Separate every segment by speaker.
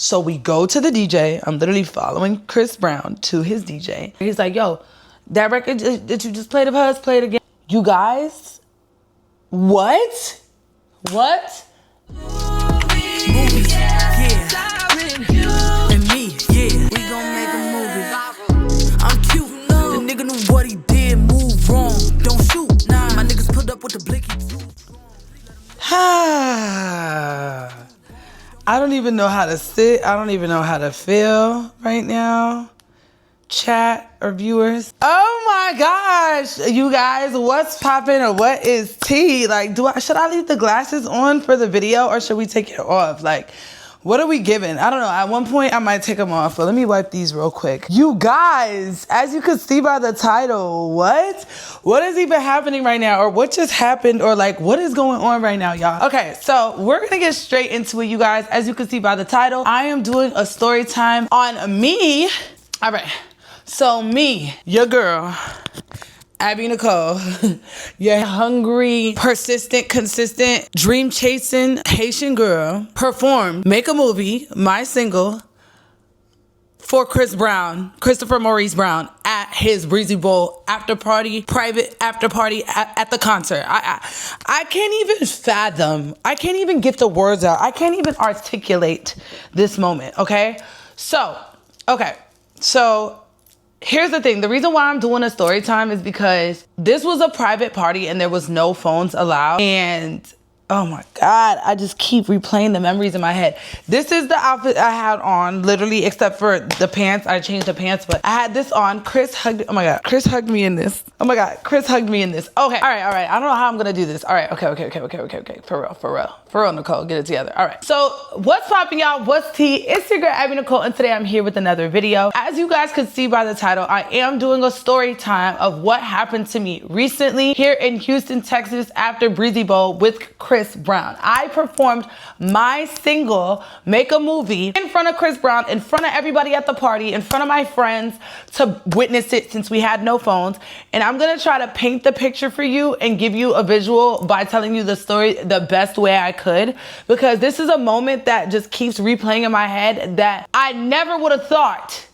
Speaker 1: So we go to the DJ. I'm literally following Chris Brown to his DJ. He's like, yo, that record that you just played of hers, play it again. You guys, what? What?
Speaker 2: Movies, yeah. And me, yeah. We gon' make a movie. I'm cute. The nigga knew what he did. Move wrong. Don't shoot. Nah. My niggas put up with the blicky.
Speaker 1: I don't even know how to sit. I don't even know how to feel right now. Chat or viewers. Oh my gosh, you guys, what's popping or what is tea? Like, should I leave the glasses on for the video or should we take it off? Like, what are we giving? I don't know. At one point, I might take them off, but let me wipe these real quick. You guys, as you can see by the title, what is even happening right now? Or what just happened? Or like, what is going on right now, y'all? Okay, so we're gonna get straight into it, you guys. As you can see by the title, I am doing a story time on me. All right, so me, your girl, Abby Nicole, your hungry, persistent, consistent, dream chasing Haitian girl, performed Make a Movie, my single, for Christopher Maurice Brown, at his Breezy Bowl after party, private after party at the concert. I can't even fathom, I can't even get the words out. I can't even articulate this moment, okay? So, here's the thing. The reason why I'm doing a story time is because this was a private party and there was no phones allowed. And oh my God, I just keep replaying the memories in my head. This is the outfit I had on, literally, except for the pants. I changed the pants, but I had this on. Chris hugged, oh my God, Chris hugged me in this. Oh my God, Chris hugged me in this. Okay, all right. I don't know how I'm gonna do this. All right, okay. For real, Nicole, get it together. All right, so what's popping, y'all? What's tea? It's your girl, Abby Nicole, and today I'm here with another video. As you guys can see by the title, I am doing a story time of what happened to me recently here in Houston, Texas, after Breezy Bowl with Chris Brown. I performed my single, Make a Movie, in front of Chris Brown, in front of everybody at the party, in front of my friends to witness it since we had no phones. And I'm gonna try to paint the picture for you and give you a visual by telling you the story the best way I could, because this is a moment that just keeps replaying in my head that I never would have thought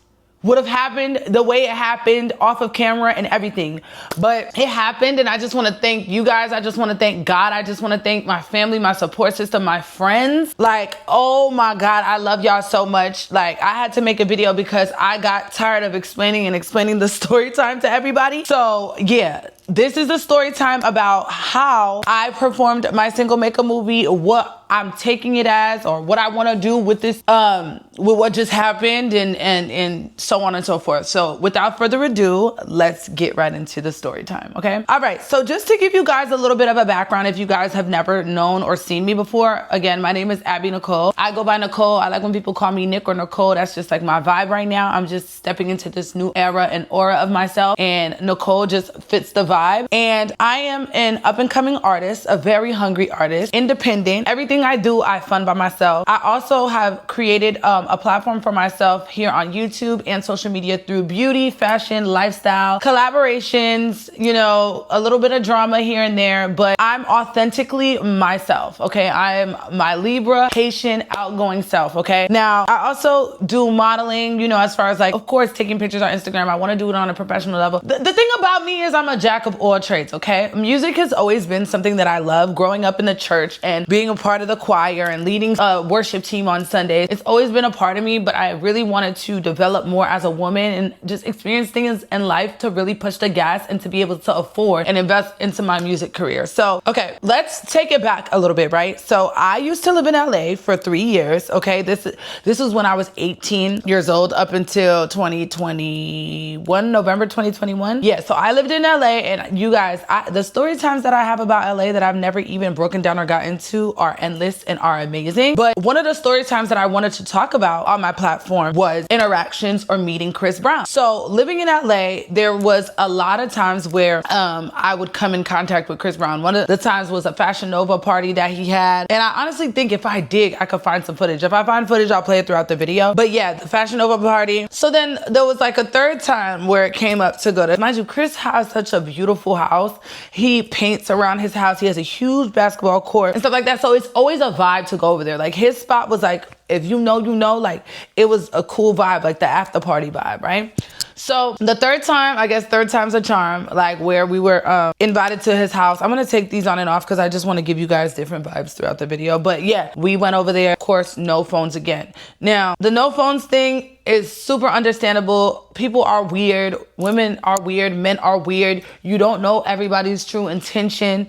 Speaker 1: would have happened the way it happened, off of camera and everything. But it happened, and I just want to thank you guys. I just want to thank God. I just want to thank my family, my support system, my friends. Like, oh my God, I love y'all so much. Like, I had to make a video because I got tired of explaining the story time to everybody. So yeah, this is the story time about how I performed my single, Make a Movie, what I'm taking it as, or what I want to do with this, with what just happened, and so on and so forth. So without further ado, let's get right into the story time, okay? All right, so just to give you guys a little bit of a background, if you guys have never known or seen me before, again, my name is Abby Nicole. I go by Nicole. I like when people call me Nick or Nicole. That's just like my vibe right now. I'm just stepping into this new era and aura of myself, and Nicole just fits the vibe. And I am an up-and-coming artist, a very hungry artist, independent. Everything I do, I fund by myself. I also have created a platform for myself here on YouTube and social media through beauty, fashion, lifestyle, collaborations, you know, a little bit of drama here and there, but I'm authentically myself, okay? I am my Libra, Haitian, outgoing self, okay? Now, I also do modeling, you know, as far as like, of course, taking pictures on Instagram. I want to do it on a professional level. The thing about me is I'm a jack of all trades, okay? Music has always been something that I love. Growing up in the church and being a part of the choir and leading a worship team on Sundays, it's always been a part of me, but I really wanted to develop more as a woman and just experience things in life to really push the gas and to be able to afford and invest into my music career. So, okay, let's take it back a little bit, right? So I used to live in LA for 3 years, okay? This was when I was 18 years old up until 2021, November 2021. Yeah, so I lived in LA, and you guys, the story times that I have about LA that I've never even broken down or got into are endless and are amazing. But one of the story times that I wanted to talk about on my platform was interactions or meeting Chris Brown. So living in LA, there was a lot of times where I would come in contact with Chris Brown. One of the times was a Fashion Nova party that he had. And I honestly think if I dig, I could find some footage. If I find footage, I'll play it throughout the video. But yeah, the Fashion Nova party. So then there was like a third time where it came up to go to, mind you, Chris has such a beautiful house. He paints around his house. He has a huge basketball court and stuff like that. So it's always a vibe to go over there. Like his spot was like if you know, you know, like it was a cool vibe, like the after party vibe, right? So the third time, I guess third time's a charm, like where we were invited to his house. I'm gonna take these on and off because I just want to give you guys different vibes throughout the video. But yeah, we went over there. Of course, no phones again. Now, the no phones thing is super understandable. People are weird. Women are weird. Men are weird. You don't know everybody's true intention.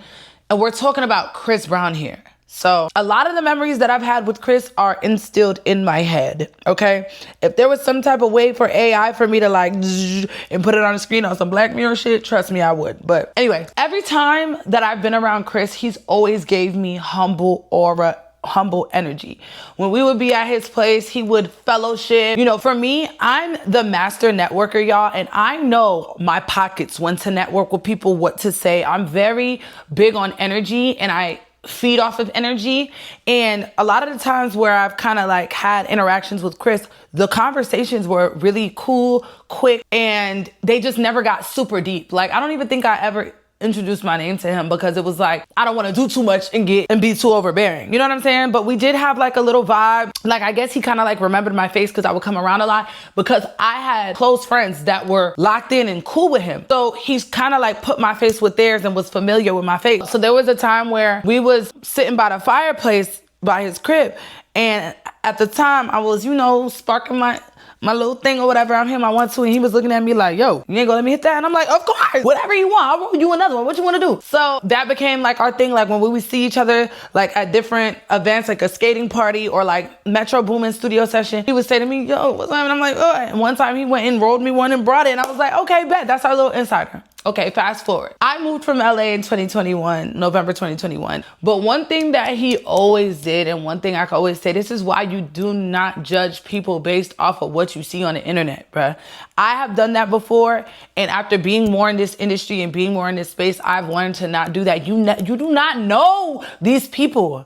Speaker 1: And we're talking about Chris Brown here. So a lot of the memories that I've had with Chris are instilled in my head, okay? If there was some type of way for AI for me to like and put it on the screen on some Black Mirror shit, trust me, I would. But anyway, every time that I've been around Chris, he's always gave me humble aura, humble energy. When we would be at his place, he would fellowship. You know, for me, I'm the master networker, y'all, and I know my pockets when to network with people, what to say. I'm very big on energy, and I feed off of energy. And a lot of the times where I've kind of like had interactions with Chris, the conversations were really cool, quick, and they just never got super deep. Like, I don't even think I ever introduced my name to him because it was like, I don't want to do too much and be too overbearing. You know what I'm saying? But we did have like a little vibe. Like, I guess he kind of like remembered my face because I would come around a lot because I had close friends that were locked in and cool with him. So he's kind of like put my face with theirs and was familiar with my face. So there was a time where we was sitting by the fireplace by his crib. And at the time I was, you know, sparking my little thing or whatever. I'm hitting my 1-2, and he was looking at me like, yo, you ain't gonna let me hit that? And I'm like, of course, whatever you want. I'll roll you another one. What you want to do? So that became like our thing. Like when we would see each other like at different events, like a skating party or like Metro Boomin studio session, he would say to me, yo, what's up? And I'm like, oh. And one time he went and rolled me one and brought it. And I was like, okay, bet. That's our little insider. Okay, fast forward. I moved from LA in 2021, November 2021. But one thing that he always did, and one thing I can always say, this is why you do not judge people based off of what you see on the internet, bruh. I have done that before, and after being more in this industry and being more in this space, I've learned to not do that. You do not know these people.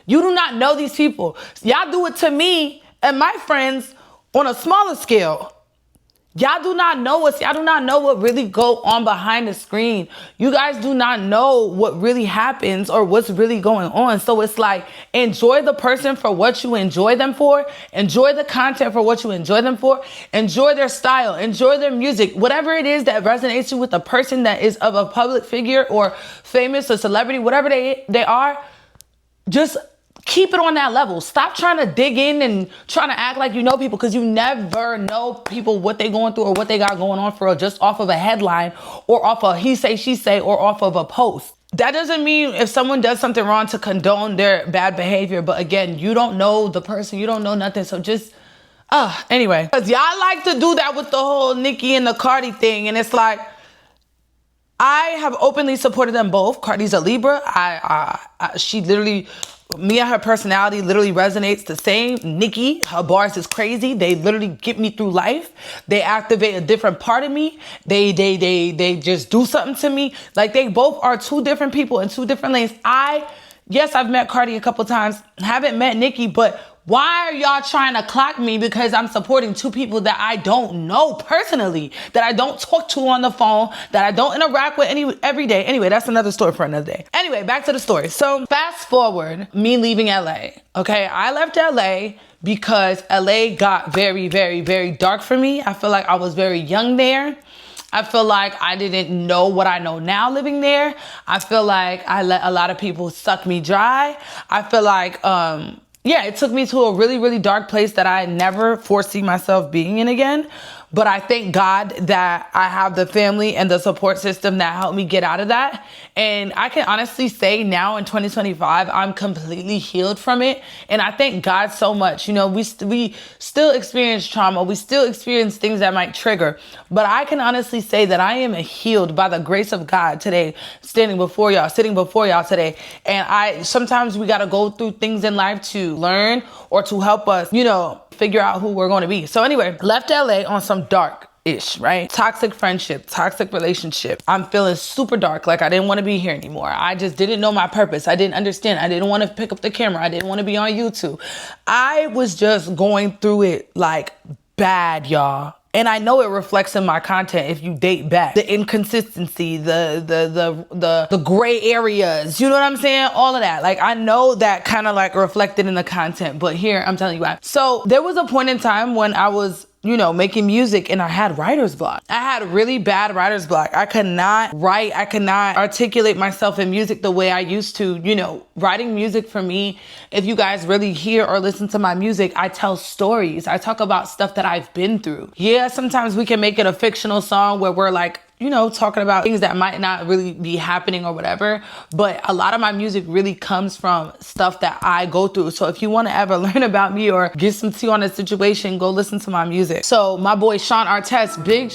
Speaker 1: You do not know these people. Y'all do it to me and my friends on a smaller scale. Y'all do not know us. Y'all do not know what really go on behind the screen. You guys do not know what really happens or what's really going on. So it's like, enjoy the person for what you enjoy them for. Enjoy the content for what you enjoy them for. Enjoy their style. Enjoy their music. Whatever it is that resonates you with a person that is of a public figure or famous or celebrity, whatever they are, just keep it on that level. Stop trying to dig in and trying to act like you know people, because you never know people, what they going through or what they got going on for just off of a headline or off of he say, she say, or off of a post. That doesn't mean if someone does something wrong to condone their bad behavior. But again, you don't know the person. You don't know nothing. So just, anyway. Because y'all like to do that with the whole Nicki and the Cardi thing. And it's like, I have openly supported them both. Cardi's a Libra. She literally, me and her personality literally resonates the same. Nicki, her bars is crazy. They literally get me through life. They activate a different part of me. They just do something to me. Like, they both are two different people in two different lanes. Yes, I've met Cardi a couple times. Haven't met Nicki, but why are y'all trying to clock me because I'm supporting two people that I don't know personally, that I don't talk to on the phone, that I don't interact with every day? Anyway, that's another story for another day. Anyway, back to the story. So fast forward, me leaving LA. Okay, I left LA because LA got very, very, very dark for me. I feel like I was very young there. I feel like I didn't know what I know now living there. I feel like I let a lot of people suck me dry. I feel like, it took me to a really, really dark place that I never foresee myself being in again. But I thank God that I have the family and the support system that helped me get out of that. And I can honestly say now in 2025, I'm completely healed from it. And I thank God so much. You know, we still experience trauma. We still experience things that might trigger. But I can honestly say that I am healed by the grace of God today, sitting before y'all today. And sometimes we got to go through things in life to learn or to help us, figure out who we're going to be. So anyway, left LA on some dark-ish, right? Toxic friendship, toxic relationship. I'm feeling super dark. Like, I didn't want to be here anymore. I just didn't know my purpose. I didn't understand. I didn't want to pick up the camera. I didn't want to be on YouTube. I was just going through it like bad, y'all. And I know it reflects in my content if you date back. The inconsistency, the gray areas, you know what I'm saying? All of that. Like, I know that kind of like reflected in the content, but here I'm telling you why. So there was a point in time when I was, you know, making music and I had writer's block. I had really bad writer's block. I could not write. I could not articulate myself in music the way I used to. You know, writing music for me, if you guys really hear or listen to my music, I tell stories. I talk about stuff that I've been through. Yeah, sometimes we can make it a fictional song where we're like, you know, talking about things that might not really be happening or whatever. But a lot of my music really comes from stuff that I go through. So if you want to ever learn about me or get some tea on a situation, go listen to my music. So my boy Sean Artest, big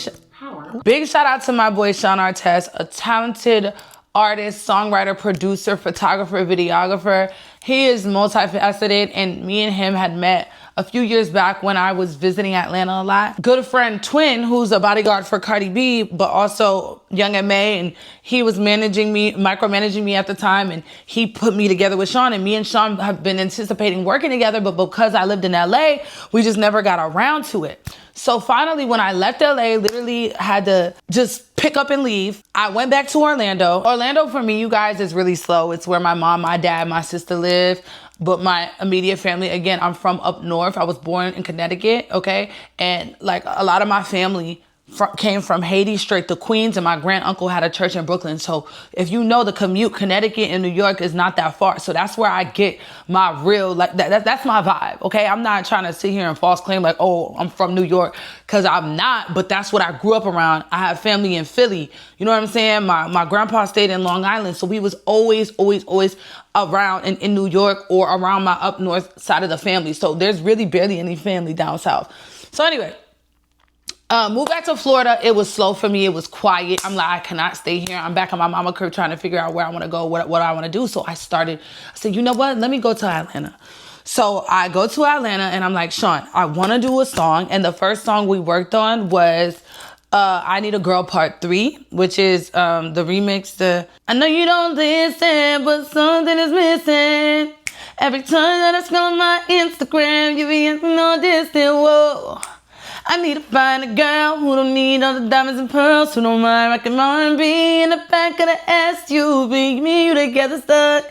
Speaker 1: shout out to my boy Sean Artest, a talented artist, songwriter, producer, photographer, videographer. He is multifaceted, and me and him had met a few years back when I was visiting Atlanta a lot. Good friend Twin, who's a bodyguard for Cardi B, but also Young M.A., and he was micromanaging me at the time, and he put me together with Sean, and me and Sean have been anticipating working together, but because I lived in LA, we just never got around to it. So finally, when I left LA, literally had to just pick up and leave. I went back to Orlando. Orlando for me, you guys, is really slow. It's where my mom, my dad, my sister live. But my immediate family, again, I'm from up north. I was born in Connecticut, okay? And like a lot of my family came from Haiti straight to Queens, and my grand uncle had a church in Brooklyn. So if you know the commute, Connecticut and New York is not that far. So that's where I get my real, like that's my vibe, okay? I'm not trying to sit here and false claim like, oh, I'm from New York, because I'm not, but that's what I grew up around. I have family in Philly. You know what I'm saying? My grandpa stayed in Long Island, so we was always around in New York or around my up north side of the family. So there's really barely any family down south. So anyway, moved back to Florida. It was slow for me. It was quiet. I'm like, I cannot stay here. I'm back on my mama crib trying to figure out where I want to go, what I want to do. So I said, you know what? Let me go to Atlanta. So I go to Atlanta and I'm like, Sean, I want to do a song. And the first song we worked on was I Need a Girl Part 3, which is the remix. I know you don't listen, but something is missing. Every time that I scroll on my Instagram, you be acting all distant. Whoa. I need to find a girl who don't need all the diamonds and pearls, who don't mind rocking R&B in the back of the SUV, me, you together stuck.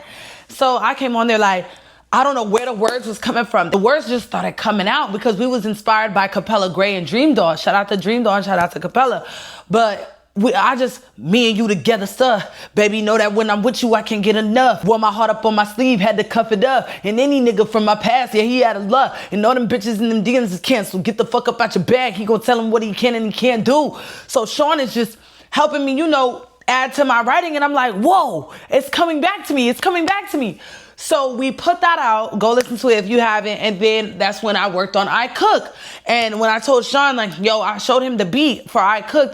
Speaker 1: So I came on there like, I don't know where the words was coming from. The words just started coming out because we was inspired by Capella Gray and Dream Doll. Shout out to Dream Doll and shout out to Capella. But me and you together stuff. Baby, know that when I'm with you, I can't get enough. Wore my heart up on my sleeve, had to cuff it up. And any nigga from my past, yeah, he had a love. And all them bitches and them DMs is canceled. Get the fuck up out your bag. He gonna tell him what he can and he can't do. So Sean is just helping me, you know, add to my writing. And I'm like, whoa, it's coming back to me. It's coming back to me. So we put that out. Go listen to it if you haven't. And then that's when I worked on I Cook. And when I told Sean, like, yo, I showed him the beat for I Cook.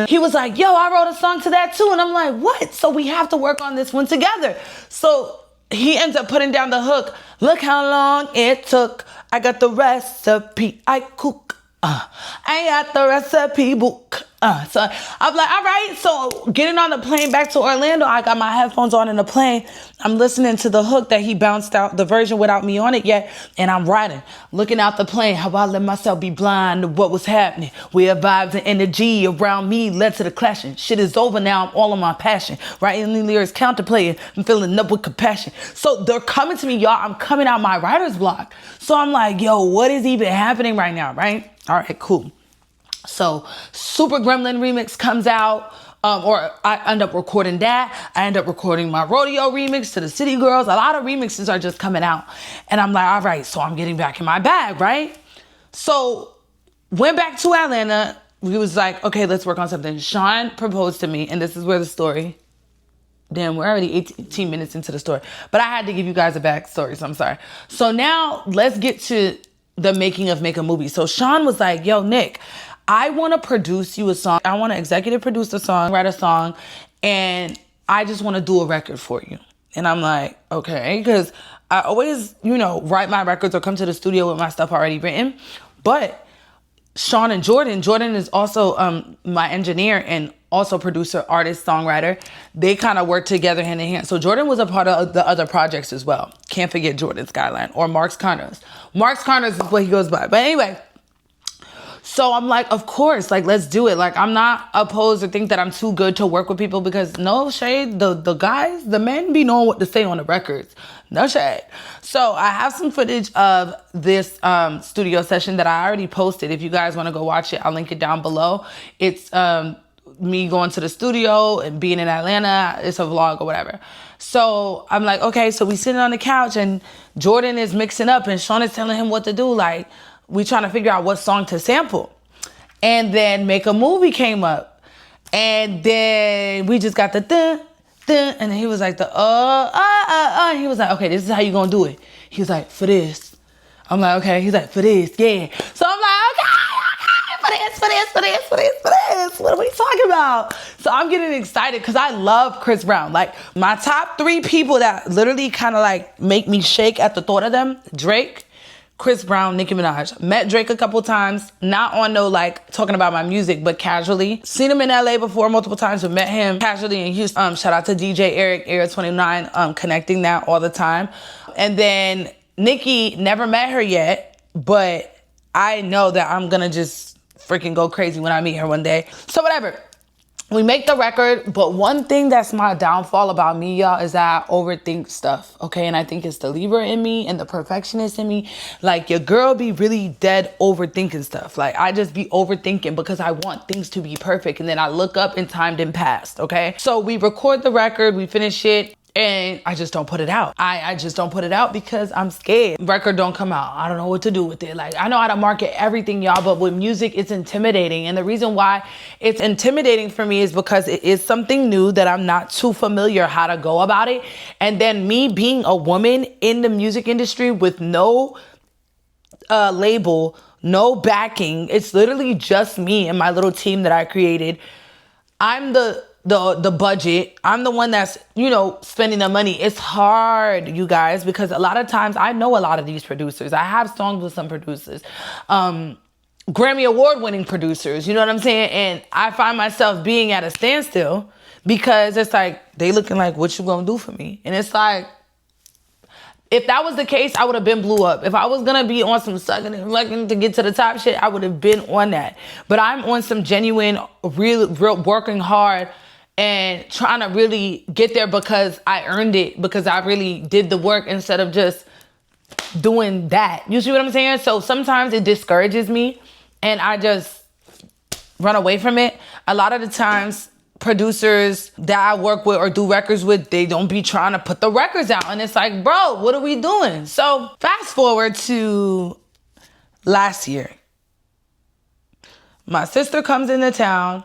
Speaker 1: He was like, yo, I wrote a song to that too. And I'm like, what? So we have to work on this one together. So he ends up putting down the hook. Look how long it took. I got the recipe. I cook. I got the recipe book. So I'm like, all right. So getting on the plane back to Orlando, I got my headphones on in the plane. I'm listening to the hook that he bounced out, the version without me on it yet. And I'm writing, looking out the plane, how I let myself be blind to what was happening. Where vibes and energy around me led to the clashing. Shit is over now. I'm all on my passion. Writing the lyrics, counterplaying, and filling up with compassion. So they're coming to me, y'all. I'm coming out my writer's block. So I'm like, yo, what is even happening right now, right? All right, cool. So Super Gremlin remix comes out, or I end up recording that. I end up recording my rodeo remix to the City Girls. A lot of remixes are just coming out. And I'm like, all right, so I'm getting back in my bag, right? So went back to Atlanta. We was like, okay, let's work on something. Sean proposed to me, and this is where the story, damn, we're already 18 minutes into the story. But I had to give you guys a backstory, so I'm sorry. So now let's get to the making of Make a Movie. So Sean was like, yo, Nick, I want to produce you a song. I want to executive produce a song, write a song, and I just want to do a record for you. And I'm like, okay, because I always, you know, write my records or come to the studio with my stuff already written. But Sean and Jordan. Jordan is also my engineer and also producer, artist, songwriter. They kind of work together hand in hand. So Jordan was a part of the other projects as well. Can't forget Jordan Skyline or Mark's Connors. Mark's Connors is what he goes by. But anyway, so I'm like, of course, like, let's do it. Like, I'm not opposed or think that I'm too good to work with people because no shade, the guys, the men be knowing what to say on the records. No shade. So I have some footage of this studio session that I already posted. If you guys want to go watch it, I'll link it down below. It's me going to the studio and being in Atlanta. It's a vlog or whatever. So I'm like, okay, so we sitting on the couch and Jordan is mixing up and Sean is telling him what to do. Like, we trying to figure out what song to sample. And then Make a Movie came up. And then we just got the dun, dun, and then he was like and he was like, okay, this is how you gonna do it. He was like, for this. I'm like, okay. He's like, for this, yeah. So I'm like, okay, for this. What are we talking about? So I'm getting excited because I love Chris Brown. Like, my top 3 people that literally kind of like make me shake at the thought of them: Drake, Chris Brown, Nicki Minaj. Met Drake a couple times, not on no like talking about my music, but casually. Seen him in LA before multiple times, but met him casually in Houston. Shout out to DJ Eric, Era 29, connecting that all the time. And then Nicki, never met her yet, but I know that I'm gonna just freaking go crazy when I meet her one day. So whatever. We make the record, but one thing that's my downfall about me, y'all, is that I overthink stuff, okay? And I think it's the Libra in me and the perfectionist in me. Like, your girl be really dead overthinking stuff. Like, I just be overthinking because I want things to be perfect. And then I look up and time didn't pass, okay? So we record the record, we finish it, and I just don't put it out. I just don't put it out because I'm scared. Record don't come out. I don't know what to do with it. Like, I know how to market everything, y'all, but with music, it's intimidating. And the reason why it's intimidating for me is because it is something new that I'm not too familiar how to go about it. And then me being a woman in the music industry with no label, no backing, it's literally just me and my little team that I created. I'm the budget. I'm the one that's, you know, spending the money. It's hard, you guys, because a lot of times I know a lot of these producers. I have songs with some producers, Grammy Award winning producers, you know what I'm saying? And I find myself being at a standstill because it's like, they looking like, what you gonna do for me? And it's like, if that was the case, I would have been blew up. If I was gonna be on some sucking and lucking to get to the top shit, I would have been on that. But I'm on some genuine, real working hard and trying to really get there because I earned it, because I really did the work instead of just doing that. You see what I'm saying? So sometimes it discourages me and I just run away from it. A lot of the times, producers that I work with or do records with, they don't be trying to put the records out. And it's like, bro, what are we doing? So fast forward to last year. My sister comes into town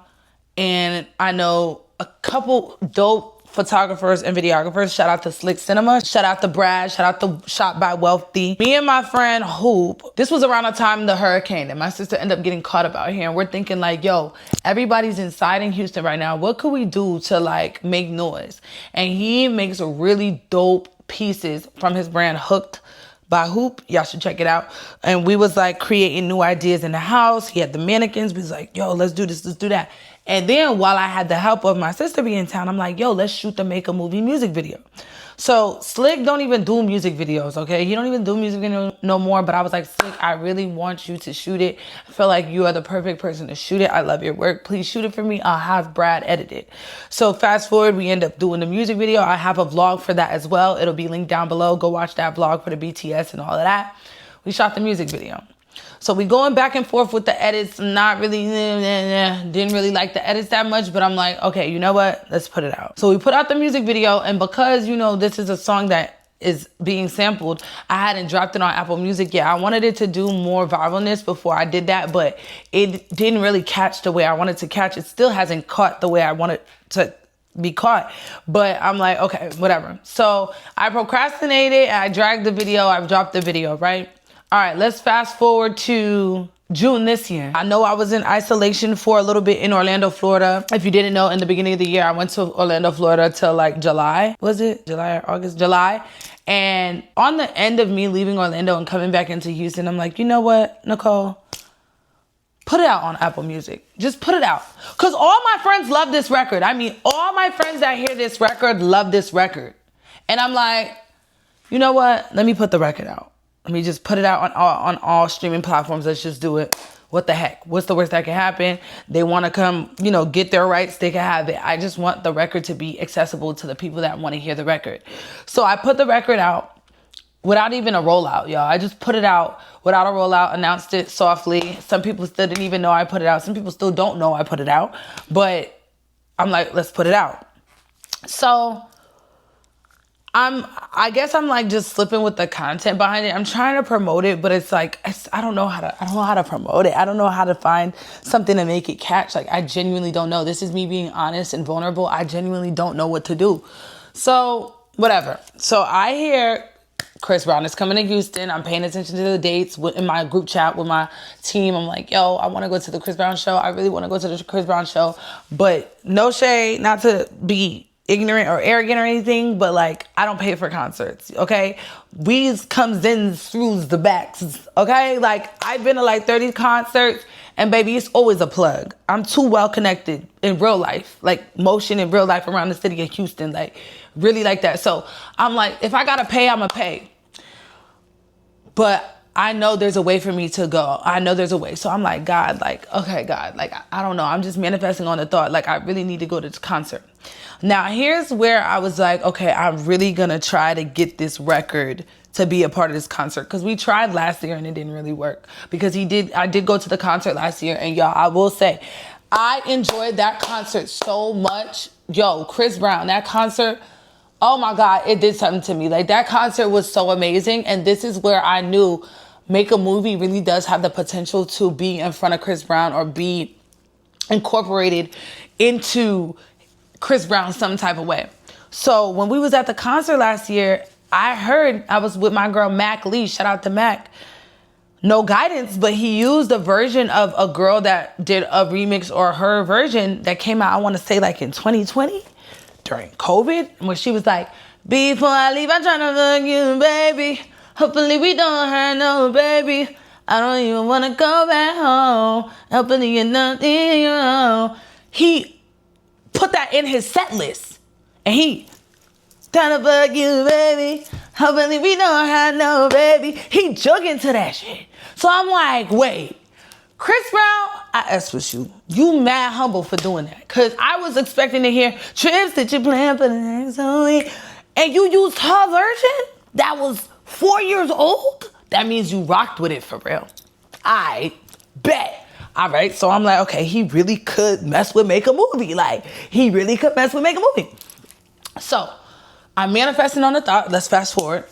Speaker 1: and I know a couple dope photographers and videographers. Shout out to Slick Cinema. Shout out to Brad. Shout out to Shot by Wealthy. Me and my friend Hoop, this was around the time of the hurricane and my sister ended up getting caught up out here. And we're thinking like, yo, everybody's inside in Houston right now. What could we do to like make noise? And he makes really dope pieces from his brand Hooked by Hoop. Y'all should check it out. And we was like creating new ideas in the house. He had the mannequins. We was like, yo, let's do this, let's do that. And then while I had the help of my sister being in town, I'm like, yo, let's shoot the Make a Movie music video. So Slick don't even do music videos, okay? He don't even do music videos no more. But I was like, Slick, I really want you to shoot it. I feel like you are the perfect person to shoot it. I love your work. Please shoot it for me. I'll have Brad edit it. So fast forward, we end up doing the music video. I have a vlog for that as well. It'll be linked down below. Go watch that vlog for the BTS and all of that. We shot the music video. So we going back and forth with the edits. Not really, didn't really like the edits that much, but I'm like, okay, you know what? Let's put it out. So we put out the music video, and because, you know, this is a song that is being sampled, I hadn't dropped it on Apple Music yet. I wanted it to do more viralness before I did that, but it didn't really catch the way I wanted to catch. It still hasn't caught the way I wanted to be caught, but I'm like, okay, whatever. So I procrastinated, I dragged the video, I've dropped the video, right? All right, let's fast forward to June this year. I know I was in isolation for a little bit in Orlando, Florida. If you didn't know, in the beginning of the year, I went to Orlando, Florida till like July. Was it July or August? July. And on the end of me leaving Orlando and coming back into Houston, I'm like, you know what, Nicole? put it out on Apple Music. Just put it out. Because all my friends love this record. I mean, all my friends that hear this record love this record. And I'm like, you know what? Let me put the record out. Let me just put it out on all streaming platforms. Let's just do it. What the heck? What's the worst that can happen? They want to come, you know, get their rights. They can have it. I just want the record to be accessible to the people that want to hear the record. So I put the record out without even a rollout, y'all. I just put it out without a rollout, announced it softly. Some people still didn't even know I put it out. Some people still don't know I put it out. But I'm like, let's put it out. So I guess I'm like just slipping with the content behind it. I'm trying to promote it, but it's like, I don't know how to promote it. I don't know how to find something to make it catch. Like, I genuinely don't know. This is me being honest and vulnerable. I genuinely don't know what to do. So whatever. So I hear Chris Brown is coming to Houston. I'm paying attention to the dates in my group chat with my team. I'm like, yo, I want to go to the Chris Brown show. I really want to go to the Chris Brown show. But no shade, not to be ignorant or arrogant or anything, but like, I don't pay for concerts, okay? We's comes in through the backs, okay? Like, I've been to like 30 concerts, and baby, it's always a plug. I'm too well connected in real life, like motion in real life around the city of Houston, like really like that. So I'm like, if I gotta pay, I'ma pay. But I know there's a way for me to go. I know there's a way. So I'm like, God, like, okay, God, like, I don't know. I'm just manifesting on the thought, like, I really need to go to this concert. Now, here's where I was like, okay, I'm really going to try to get this record to be a part of this concert. Because we tried last year and it didn't really work. Because I did go to the concert last year. And y'all, I will say, I enjoyed that concert so much. Yo, Chris Brown, that concert, oh my God, it did something to me. Like, that concert was so amazing. And this is where I knew Make a Movie really does have the potential to be in front of Chris Brown or be incorporated into Chris Brown some type of way. So when we was at the concert last year, I was with my girl Mac Lee, shout out to Mac. No guidance, but he used a version of a girl that did a remix, or her version that came out, I want to say like in 2020 during COVID, where she was like, before I leave, I'm trying to fuck you, baby. Hopefully we don't hurt no baby. I don't even want to go back home. Hopefully you're not there. He put that in his set list. And he, trying to fuck you, baby. Hopefully we don't have no baby. He jugging to that shit. So I'm like, wait, Chris Brown, I asked with you. You mad humble for doing that. Because I was expecting to hear trips that you plan for the next week. And you used her version that was 4 years old? That means you rocked with it for real. I bet. All right, so I'm like, okay, he really could mess with Make a Movie. Like, he really could mess with Make a Movie. So I'm manifesting on the thought. Let's fast forward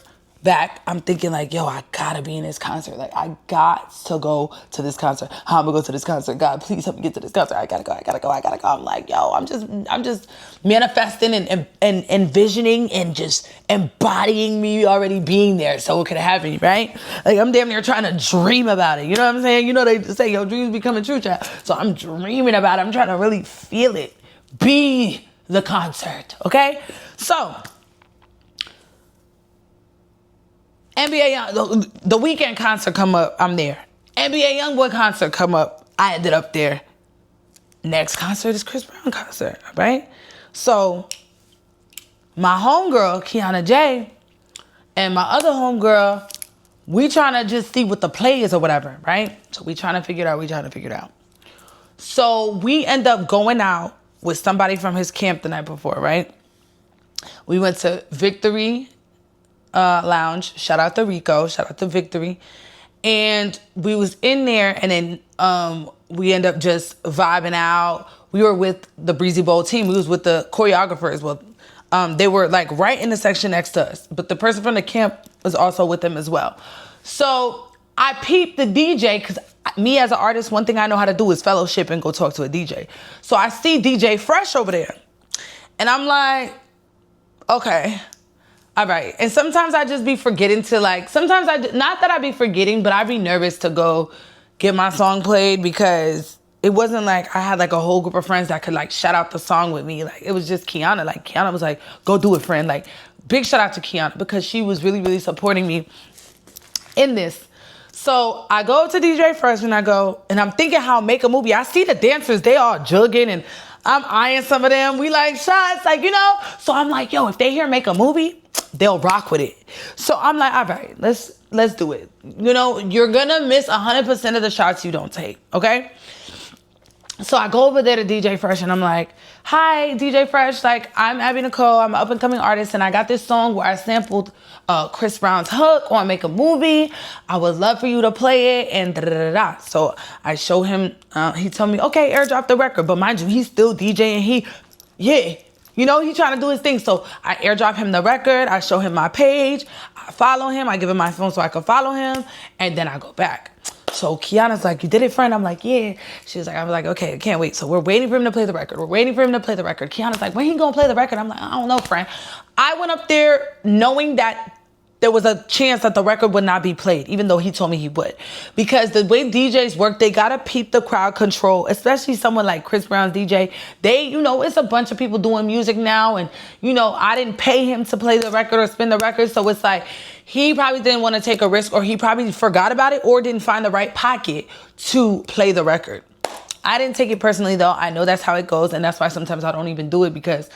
Speaker 1: back. I'm thinking like, yo, I gotta be in this concert. Like, I got to go to this concert. How am I gonna go to this concert? God, please help me get to this concert. I gotta go. I'm like, yo, I'm just manifesting and envisioning and just embodying me already being there so it could happen, right? Like, I'm damn near trying to dream about it. You know what I'm saying? You know, they say your dreams becoming true, child. So I'm dreaming about it. I'm trying to really feel it. Be the concert, okay? So NBA the Weekend concert come up, I'm there. NBA Youngboy concert come up, I ended up there. Next concert is Chris Brown concert, right? So my homegirl, Kiana J, and my other homegirl, we trying to just see what the play is or whatever, right? So we trying to figure it out. So we end up going out with somebody from his camp the night before, right? We went to Victory Lounge. Shout out to Rico. Shout out to Victory. And we was in there, and then we end up just vibing out. We were with the Breezy Bowl team. We was with the choreographers. Well, they were like right in the section next to us. But the person from the camp was also with them as well. So I peeped the DJ, because me as an artist, one thing I know how to do is fellowship and go talk to a DJ. So I see DJ Fresh over there. And I'm like, okay, all right. And sometimes I just be forgetting to like, not that I be forgetting, but I be nervous to go get my song played, because it wasn't like I had like a whole group of friends that could like shout out the song with me. Like, it was just Kiana. Like, Kiana was like, go do it, friend. Like, big shout out to Kiana, because she was really, really supporting me in this. So I go to DJ Fresh and I'm thinking how make a movie. I see the dancers, they all jugging and I'm eyeing some of them. We like shots, like, you know. So I'm like, yo, if they hear make a movie, they'll rock with it. So I'm like, all right, let's do it. You know, you're gonna miss 100% of the shots you don't take, okay? So I go over there to DJ Fresh and I'm like, hi, DJ Fresh. Like, I'm Abby Nicole. I'm an up and coming artist and I got this song where I sampled Chris Brown's hook on Make a Movie. I would love for you to play it and da-da-da-da. So I show him, he told me, okay, airdrop the record. But mind you, he's still DJing. You know, he's trying to do his thing. So I airdrop him the record. I show him my page. I follow him. I give him my phone so I can follow him. And then I go back. So Kiana's like, you did it, friend? I'm like, yeah. I was like, okay, I can't wait. So we're waiting for him to play the record. Kiana's like, when he gonna play the record? I'm like, I don't know, friend. I went up there knowing that there was a chance that the record would not be played, even though he told me he would. Because the way DJs work, they gotta peep the crowd control, especially someone like Chris Brown's DJ. They, you know, it's a bunch of people doing music now. And, you know, I didn't pay him to play the record or spin the record. So it's like, he probably didn't want to take a risk, or he probably forgot about it or didn't find the right pocket to play the record. I didn't take it personally though. I know that's how it goes. And that's why sometimes I don't even do it, because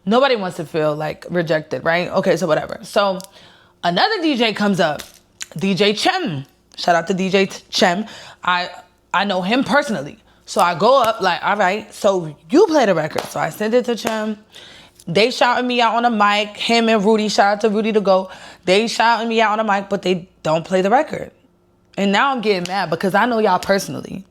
Speaker 1: nobody wants to feel like rejected, right? Okay, so whatever. So another DJ comes up, DJ Chem. Shout out to DJ Chem. I know him personally. So I go up like, all right, so you play the record. So I send it to Chem. They shouting me out on the mic. Him and Rudy, shout out to Rudy to go. They shouting me out on the mic, but they don't play the record. And now I'm getting mad because I know y'all personally.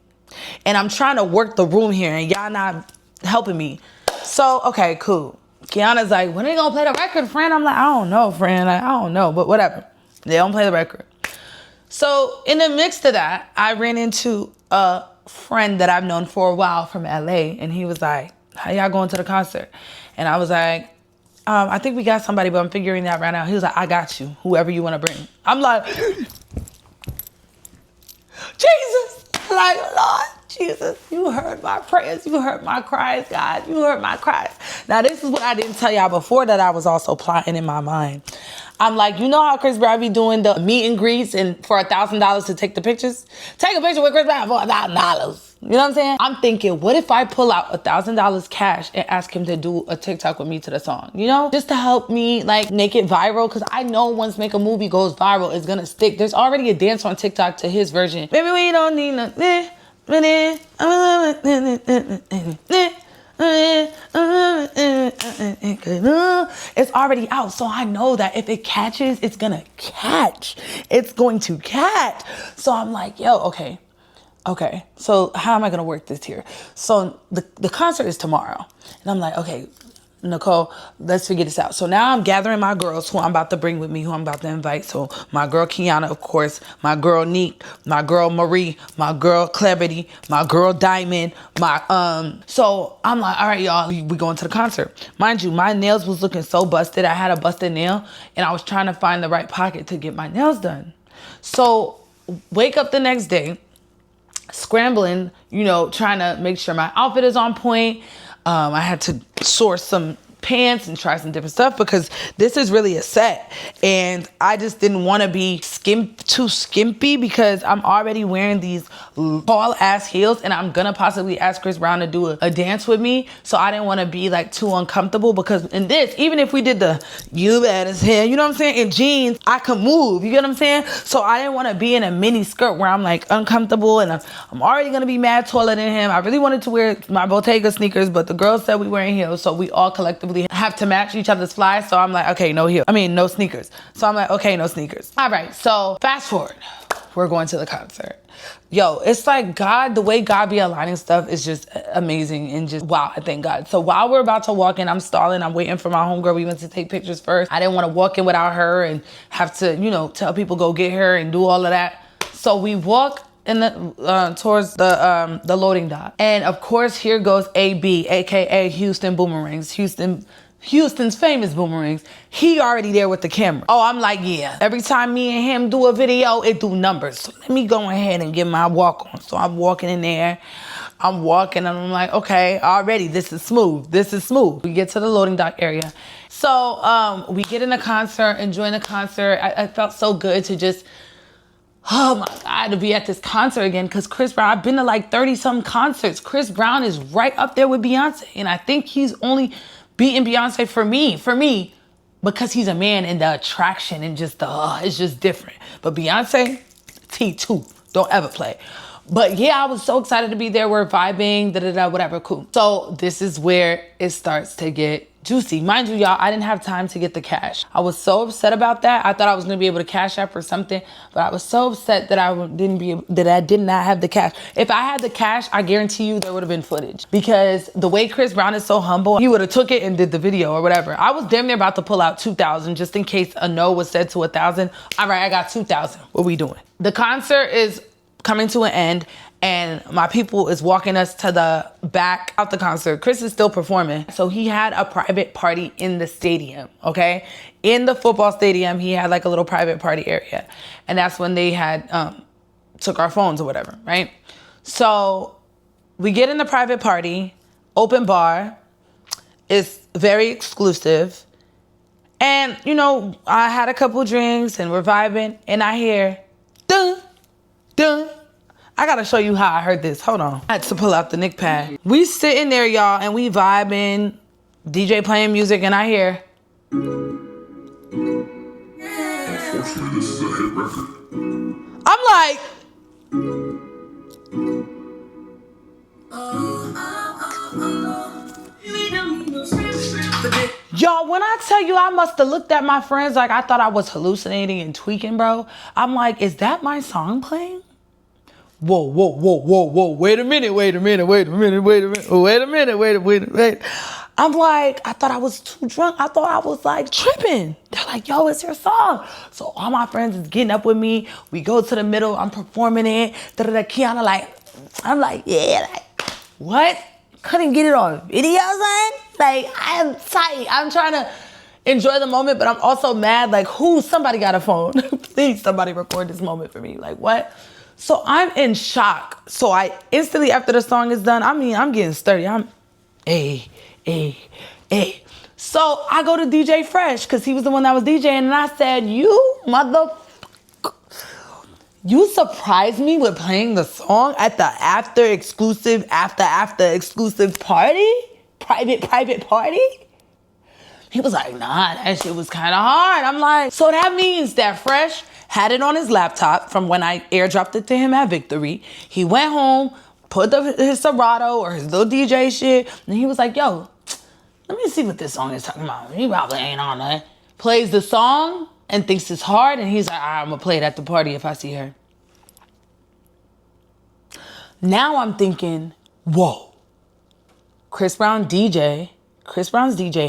Speaker 1: And I'm trying to work the room here and y'all not helping me. So, okay, cool. Kiana's like, when are they gonna play the record, friend? I'm like, I don't know, friend. Like, I don't know, but whatever. They don't play the record. So in the mix of that, I ran into a friend that I've known for a while from LA. And he was like, how y'all going to the concert? And I was like, I think we got somebody, but I'm figuring that right now. He was like, I got you, whoever you want to bring. I'm like, Jesus, like, Lord, Jesus, you heard my prayers. You heard my cries, God. You heard my cries. Now, this is what I didn't tell y'all before that I was also plotting in my mind. I'm like, you know how Chris Brown be doing the meet and greets and for $1,000 to take the pictures? Take a picture with Chris Brown for $1,000. You know what I'm saying? I'm thinking, what if I pull out $1,000 cash and ask him to do a TikTok with me to the song? You know, just to help me like make it viral. Cause I know once Make a Movie goes viral, it's gonna stick. There's already a dance on TikTok to his version. Maybe we don't need nothing. It's already out, so I know that if it catches, it's gonna catch. It's going to catch. So I'm like, yo, okay. So how am I gonna work this here? So the concert is tomorrow, and I'm like, okay, Nicole, let's figure this out. So now I'm gathering my girls who I'm about to bring with me, who I'm about to invite. So my girl Kiana, of course, my girl Neek, my girl Marie, my girl Clarity, my girl Diamond, so I'm like, all right, y'all, we going to the concert. Mind you, my nails was looking so busted. I had a busted nail and I was trying to find the right pocket to get my nails done. So wake up the next day, scrambling, you know, trying to make sure my outfit is on point. I had to source some pants and try some different stuff because this is really a set. And I just didn't want to be too skimpy because I'm already wearing these tall ass heels and I'm gonna possibly ask Chris Brown to do a dance with me. So I didn't want to be like too uncomfortable because in this, even if we did the you bad as hell, you know what I'm saying, in jeans, I could move, you get what I'm saying? So I didn't want to be in a mini skirt where I'm like uncomfortable and I'm already gonna be mad taller than him. I really wanted to wear my Bottega sneakers, but the girls said we wearing heels, so we all collectively have to match each other's fly. So I'm like, okay, no sneakers. So I'm like, okay, no sneakers. All right, so fast forward, we're going to the concert. Yo, it's like God, the way God be aligning stuff is just amazing and just wow, I thank God. So while we're about to walk in, I'm stalling, I'm waiting for my homegirl. We went to take pictures first. I didn't want to walk in without her and have to, you know, tell people go get her and do all of that. So we walk in the towards the loading dock. And of course, here goes AB, aka Houston Boomerangs, Houston's famous Boomerangs. He already there with the camera. Oh, I'm like, yeah. Every time me and him do a video, it do numbers. So let me go ahead and get my walk on. So I'm walking in there. I'm walking and I'm like, okay, already this is smooth. We get to the loading dock area. So we get in the concert, enjoying the concert. I felt so good to just oh my God, to be at this concert again, because Chris Brown, I've been to like 30-something concerts. Chris Brown is right up there with Beyonce. And I think he's only beating Beyonce for me, because he's a man and the attraction and just it's just different. But Beyonce, T2, don't ever play. But yeah, I was so excited to be there. We're vibing, whatever, cool. So this is where it starts to get juicy. Mind you, y'all, I didn't have time to get the cash. I was so upset about that. I thought I was gonna be able to cash app or something, but I was so upset that I did not have the cash. If I had the cash, I guarantee you there would have been footage, because the way Chris Brown is so humble, he would have took it and did the video or whatever. I was damn near about to pull out 2,000 just in case a no was said to 1,000. All right, I got 2,000. What we doing? The concert is coming to an end, and my people is walking us to the back of the concert. Chris is still performing. So he had a private party in the stadium, okay? In the football stadium, he had like a little private party area. And that's when they had took our phones or whatever, right? So we get in the private party, open bar. It's very exclusive. And, you know, I had a couple drinks and we're vibing, and I hear, dun, dun. I gotta show you how I heard this. Hold on. I had to pull out the Nick pad. We sitting there, y'all, and we vibing, DJ playing music, and I hear.
Speaker 3: Unfortunately, this is a hit record.
Speaker 1: I'm like. Y'all, when I tell you I must have looked at my friends like I thought I was hallucinating and tweaking, bro. I'm like, is that my song playing? Whoa, whoa, whoa, whoa, whoa. Wait a minute. I'm like, I thought I was too drunk. I thought I was like tripping. They're like, yo, it's your song. So all my friends is getting up with me. We go to the middle. I'm performing it. Kiana like, I'm like, yeah, like, what? Couldn't get it on video, son? Like, I'm tight. I'm trying to enjoy the moment, but I'm also mad. Like, somebody got a phone. Please, somebody record this moment for me. Like, what? So I'm in shock. So I instantly, after the song is done, I'm getting sturdy. I'm, hey. So I go to DJ Fresh, because he was the one that was DJing, and I said, you surprised me with playing the song at the after exclusive party? Private party? He was like, nah, that shit was kind of hard. I'm like, so that means that Fresh had it on his laptop from when I airdropped it to him at Victory. He went home, put his Serato or his little DJ shit, and he was like, yo, let me see what this song is talking about. He probably ain't on that. Plays the song and thinks it's hard, and he's like, all right, I'm gonna play it at the party if I see her. Now I'm thinking, whoa, Chris Brown's DJ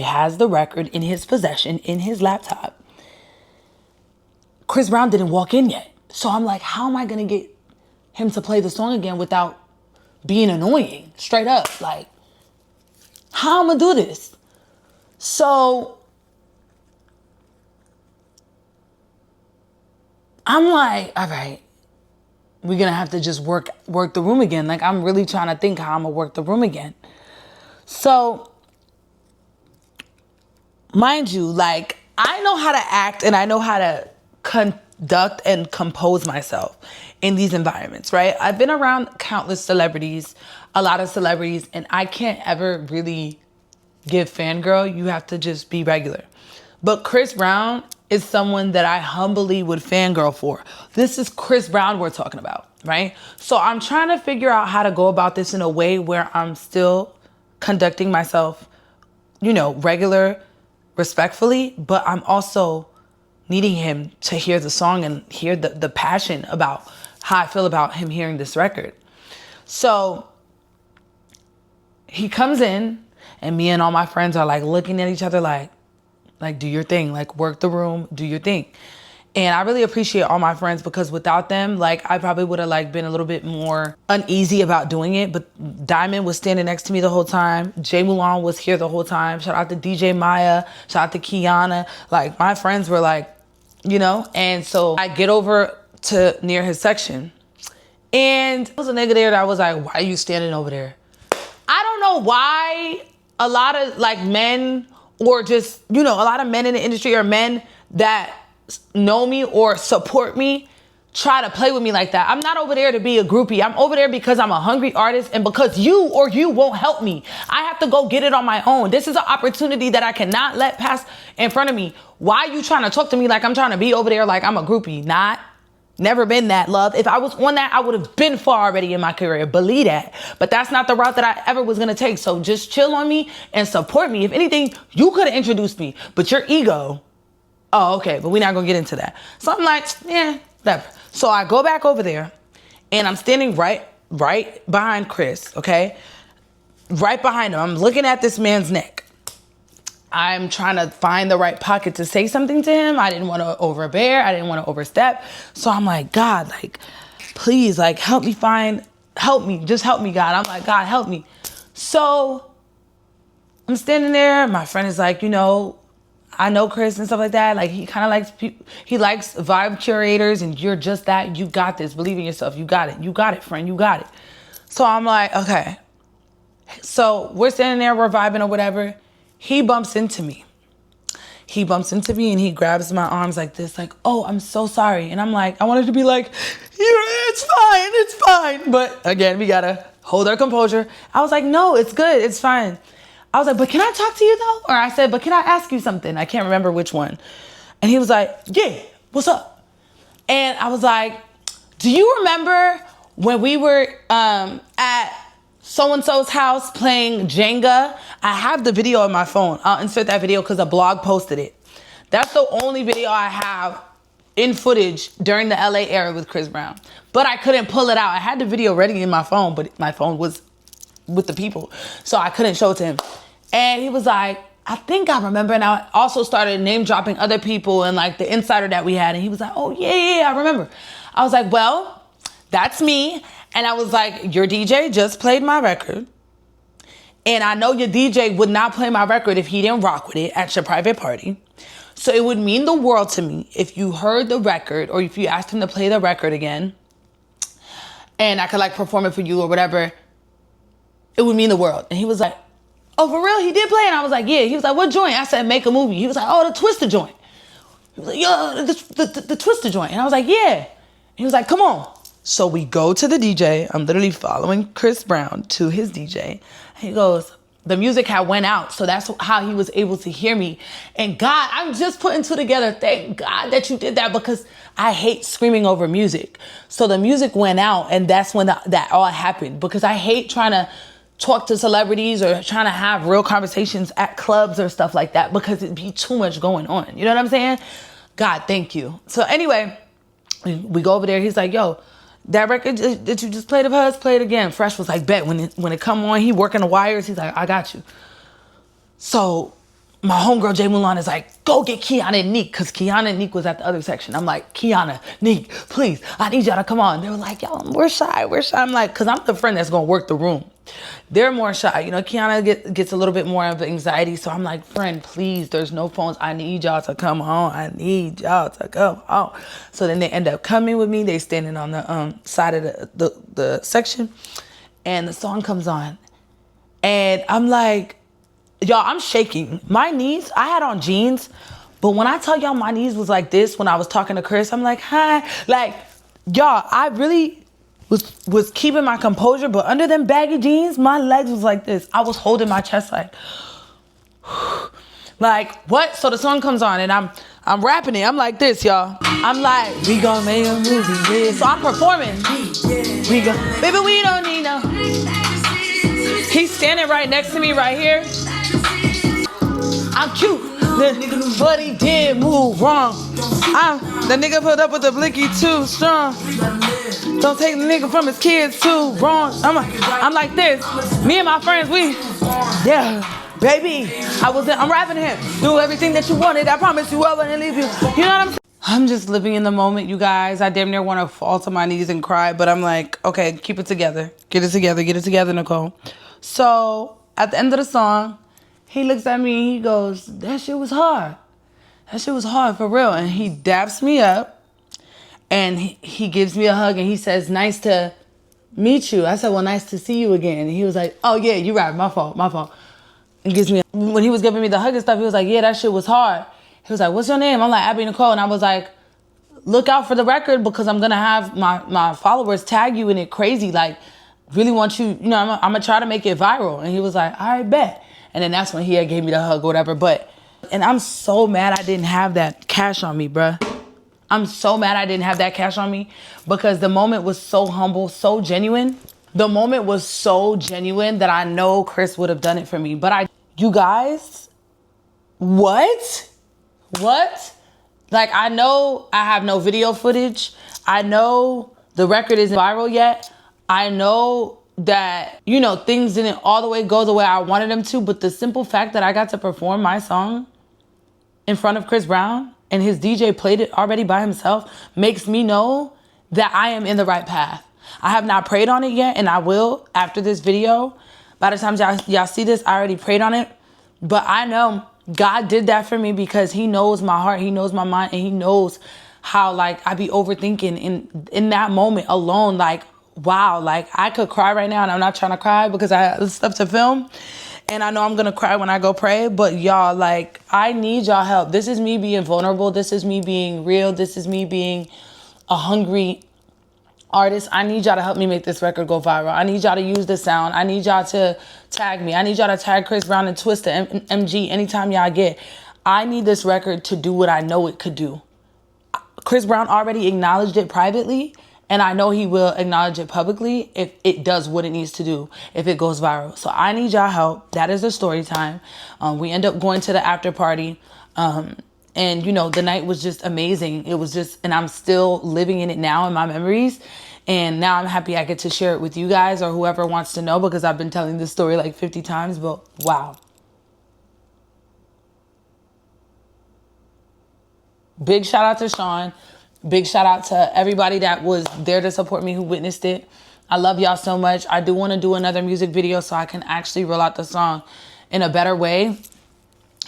Speaker 1: has the record in his possession, in his laptop. Chris Brown didn't walk in yet. So I'm like, how am I gonna get him to play the song again without being annoying? Straight up, like, how am I gonna do this? So I'm like, all right, we're gonna have to just work the room again. Like, I'm really trying to think how I'm gonna work the room again. So, mind you, like, I know how to act and I know how to conduct and compose myself in these environments, right? I've been around countless celebrities, a lot of celebrities, and I can't ever really give fangirl. You have to just be regular. But Chris Brown is someone that I humbly would fangirl for. This is Chris Brown we're talking about, right? So I'm trying to figure out how to go about this in a way where I'm still conducting myself, you know, regular, respectfully, but I'm also needing him to hear the song and hear the passion about how I feel about him hearing this record. So he comes in and me and all my friends are like looking at each other like do your thing, like work the room, do your thing. And I really appreciate all my friends, because without them, like, I probably would have like been a little bit more uneasy about doing it. But Diamond was standing next to me the whole time. Jay Mulan was here the whole time. Shout out to DJ Maya, shout out to Kiana. Like, my friends were like, you know, and so I get over to near his section. And there was a nigga there that was like, why are you standing over there? I don't know why a lot of like men, or just, you know, a lot of men in the industry, or men that know me or support me, try to play with me like that. I'm not over there to be a groupie. I'm over there because I'm a hungry artist and because you won't help me. I have to go get it on my own. This is an opportunity that I cannot let pass in front of me. Why are you trying to talk to me like I'm trying to be over there like I'm a groupie? Not. Never been that, love. If I was on that, I would have been far already in my career. Believe that. But that's not the route that I ever was going to take. So just chill on me and support me. If anything, you could have introduced me. But your ego. Oh, okay. But we're not going to get into that. So I'm like, yeah, whatever. So I go back over there and I'm standing right behind Chris, okay? Right behind him. I'm looking at this man's neck. I'm trying to find the right pocket to say something to him. I didn't want to overbear. I didn't want to overstep. So I'm like, God, like, please, like, help me, just help me, God. I'm like, God, help me. So I'm standing there. My friend is like, you know, I know Chris and stuff like that. Like, he kind of likes people. He likes vibe curators, and you're just that. You got this. Believe in yourself. You got it. You got it, friend. You got it. So I'm like, okay. So we're standing there. We're vibing or whatever. He bumps into me. And he grabs my arms like this, like, oh, I'm so sorry. And I'm like, I wanted to be like, it's fine. But again, we gotta hold our composure. I was like, no, it's good, it's fine. I was like, but can I talk to you though? Or I said, but can I ask you something? I can't remember which one. And he was like, yeah, what's up? And I was like, do you remember when we were at so-and-so's house playing Jenga? I have the video on my phone. I'll insert that video because a blog posted it. That's the only video I have in footage during the LA era with Chris Brown. But I couldn't pull it out. I had the video ready in my phone, but my phone was with the people. So I couldn't show it to him. And he was like, I think I remember. And I also started name dropping other people and like the insider that we had. And he was like, oh yeah, I remember. I was like, well, that's me. And I was like, your DJ just played my record. And I know your DJ would not play my record if he didn't rock with it at your private party. So it would mean the world to me if you heard the record or if you asked him to play the record again and I could like perform it for you or whatever. It would mean the world. And he was like, oh, for real? He did play? And I was like, yeah. He was like, what joint? I said, make a movie. He was like, oh, the TWISTA joint. He was like, yo, the TWISTA joint. And I was like, yeah. He was like, come on. So we go to the DJ. I'm literally following Chris Brown to his DJ. He goes, the music had went out. So that's how he was able to hear me. And God, I'm just putting two together. Thank God that you did that because I hate screaming over music. So the music went out and that's when that all happened because I hate trying to talk to celebrities or trying to have real conversations at clubs or stuff like that because it'd be too much going on. You know what I'm saying? God, thank you. So anyway, we go over there. He's like, yo, that record that you just played of hers, play it again. Fresh was like, bet. When it come on, he working the wires. He's like, I got you. So my homegirl, Jay Mulan, is like, go get Kiana and Neek, because Kiana and Neek was at the other section. I'm like, Kiana, Neek, please, I need y'all to come on. They were like, yo, we're shy. I'm like, because I'm the friend that's going to work the room. They're more shy. You know, Kiana gets a little bit more of anxiety. So I'm like, friend, please, there's no phones. I need y'all to come on. So then they end up coming with me. They standing on the side of the section. And the song comes on. And I'm like, y'all, I'm shaking. My knees, I had on jeans. But when I tell y'all my knees was like this when I was talking to Chris, I'm like, hi. Like, y'all, I really was keeping my composure, but under them baggy jeans, my legs was like this. I was holding my chest like what? So the song comes on and I'm rapping it. I'm like this, y'all. I'm like, we gonna make a movie, yeah. So I'm performing. We go, baby, we don't need no. He's standing right next to me right here. I'm cute. But he did move wrong. The nigga put up with the blicky too strong. Don't take the nigga from his kids too wrong. I'm like this. Me and my friends, yeah, baby. I'm rapping to him. Do everything that you wanted. I promise you I wouldn't leave you. You know what I'm saying? I'm just living in the moment, you guys. I damn near want to fall to my knees and cry, but I'm like, okay, keep it together. Get it together, Nicole. So at the end of the song, he looks at me, he goes, that shit was hard. That shit was hard for real. And he daps me up and he gives me a hug and he says, nice to meet you. I said, well, nice to see you again. And he was like, oh yeah, you're right, my fault. And when he was giving me the hug and stuff, he was like, yeah, that shit was hard. He was like, what's your name? I'm like, Abby Nicole. And I was like, look out for the record because I'm gonna have my followers tag you in it crazy. Like, really want you, you know, I'm gonna try to make it viral. And he was like, all right, bet. And then that's when he gave me the hug or whatever. And I'm so mad I didn't have that cash on me, bruh. I'm so mad I didn't have that cash on me because the moment was so humble, so genuine. The moment was so genuine that I know Chris would have done it for me. But you guys, what? Like, I know I have no video footage. I know the record isn't viral yet. I know that, you know, things didn't all the way go the way I wanted them to, but the simple fact that I got to perform my song in front of Chris Brown and his DJ played it already by himself makes me know that I am in the right path. I have not prayed on it yet, and I will after this video. By the time y'all see this, I already prayed on it. But I know God did that for me because he knows my heart, he knows my mind, and he knows how, like, I be overthinking in that moment alone. Like, wow, like, I could cry right now, and I'm not trying to cry because I have stuff to film. And I know I'm going to cry when I go pray. But y'all, like, I need y'all help. This is me being vulnerable. This is me being real. This is me being a hungry artist. I need y'all to help me make this record go viral. I need y'all to use the sound. I need y'all to tag me. I need y'all to tag Chris Brown and TWISTA, MG, anytime y'all get. I need this record to do what I know it could do. Chris Brown already acknowledged it privately, and I know he will acknowledge it publicly if it does what it needs to do, if it goes viral. So I need y'all help. That is the story time. We end up going to the after party. And, you know, the night was just amazing. It was just, and I'm still living in it now in my memories. And now I'm happy I get to share it with you guys or whoever wants to know, because I've been telling this story like 50 times, but wow. Big shout out to Sean. Big shout out to everybody that was there to support me, who witnessed it. I love y'all so much. I do want to do another music video so I can actually roll out the song in a better way.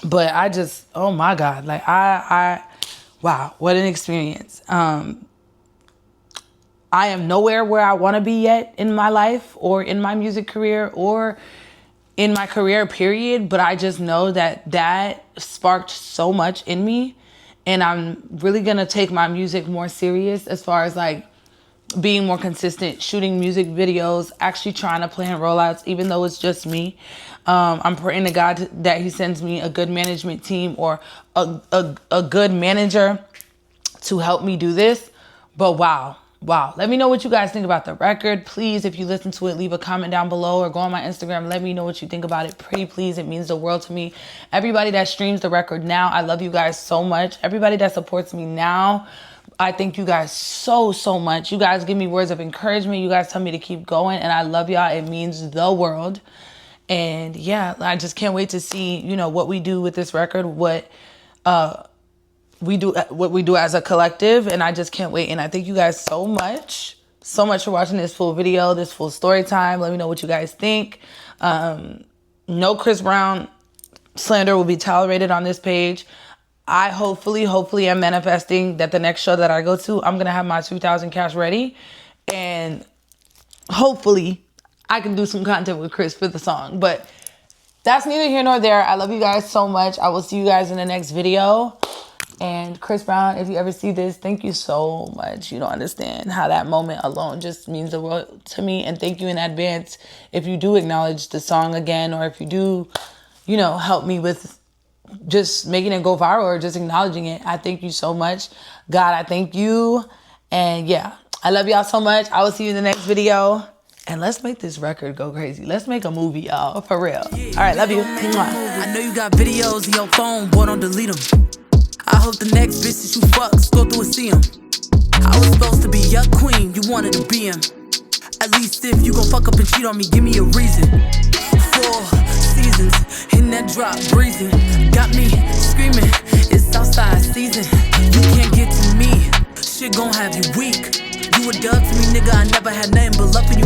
Speaker 1: But I just, oh my God, like wow, what an experience. I am nowhere where I want to be yet in my life or in my music career or in my career period. But I just know that sparked so much in me. And I'm really going to take my music more serious as far as like being more consistent, shooting music videos, actually trying to plan rollouts, even though it's just me. I'm praying to God that he sends me a good management team or a good manager to help me do this. But wow. Let me know what you guys think about the record. Please, if you listen to it, leave a comment down below or go on my Instagram. Let me know what you think about it. Pretty please. It means the world to me. Everybody that streams the record now, I love you guys so much. Everybody that supports me now, I thank you guys so much. You guys give me words of encouragement. You guys tell me to keep going, and I love y'all. It means the world. And yeah, I just can't wait to see, you know, what we do with this record, what we do as a collective, and I just can't wait. And I thank you guys so much for watching this full video, this full story time. Let me know what you guys think. No Chris Brown slander will be tolerated on this page. I hopefully am manifesting that the next show that I go to, I'm gonna have my 2,000 cash ready, and hopefully I can do some content with Chris for the song. But that's neither here nor there. I love you guys so much. I will see you guys in the next video. And Chris Brown, if you ever see this, thank you so much. You don't understand how that moment alone just means the world to me. And thank you in advance if you do acknowledge the song again, or if you do, you know, help me with just making it go viral or just acknowledging it. I thank you so much. God, I thank you. And yeah, I love y'all so much. I will see you in the next video. And let's make this record go crazy. Let's make a movie, y'all, for real. All right, love you. Mwah.
Speaker 2: I know you got videos in your phone, boy, don't delete them. I hope the next bitch that you fucks go through and see him. I was supposed to be your queen, you wanted to be him. At least if you gon' fuck up and cheat on me, give me a reason. 4 seasons, in that drop, breathing. Got me screaming, it's outside season. You can't get to me, shit gon' have you weak. You a dub to me, nigga, I never had nothing but love for you,